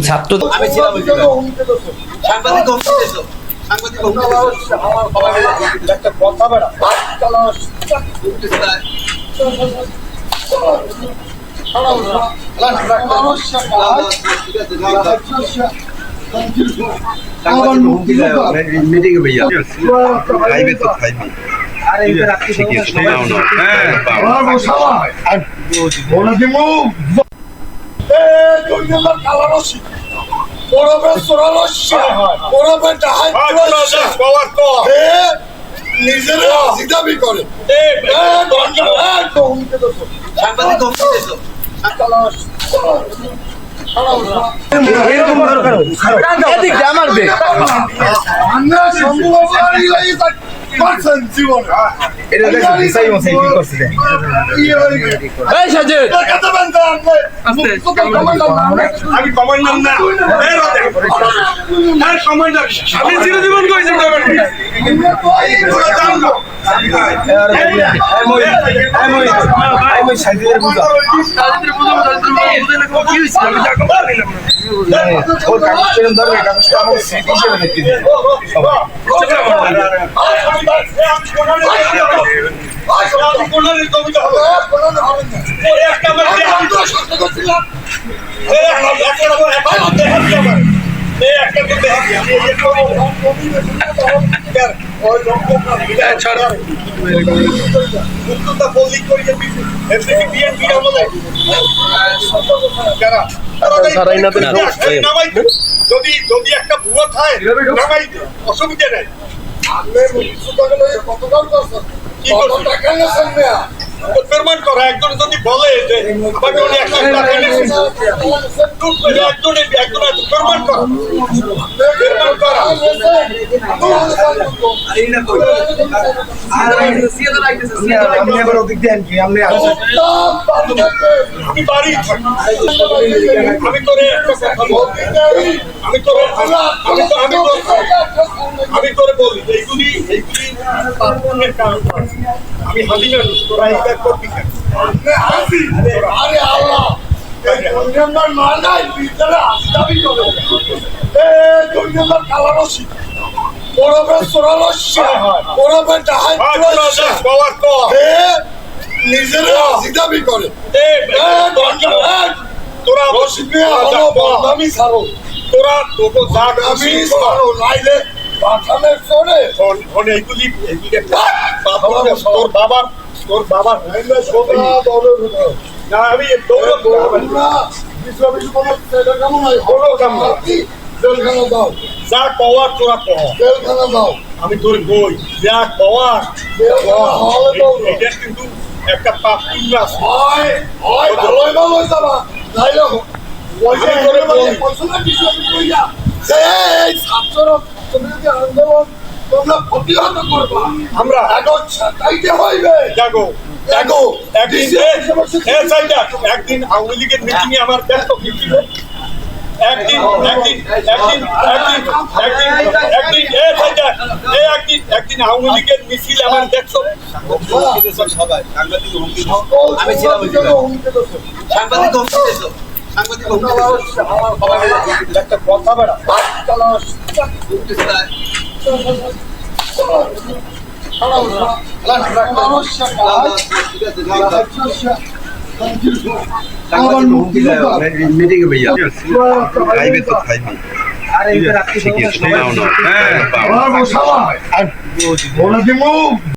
ছাত্র আমি ছিলাম সাংবাদিক সাংবাদিক একটা কথা বেড়া मीटिंग भैया खाइबे तो खाइबे ठीक है सुनाओ ना যদি একটা ভুয়া খায় অসুবিধা নেই প্রমাণ করা একজন যদি বলে যে আমাকে উনি 1 লাখ টাকা এনেছেন প্রমাণ করা আমি বাড়ি আমি তোরে আমি তোরে বলি এইগুলি আমি হালিমের তোরা এটা করবি আরে আল্লাহ নিজের করে তোরা আমি ছাড়ো তোরা তোকে নাইলে এইগুলি তোর বাবার আমি যা পাওয়ার তোরা দাও আমি তোর বই যা পাওয়ার এটা কিন্তু একটা পাপ আন্দোলন তোমরা প্রতিহত করবা আমরা চাইতে হইবে জাগো একদিন আওয়ামী লীগের মিটিং এ আমার ব্যস্ত ছিল একদিন আওয়ামী লীগের মিছিল আমার দেখছো সবাই আমি ছিলাম সাংবাদিক একটা কথা বেড়া मीटिंग भैया खाइबे तो खाइबे ठीक है सुनाओ ना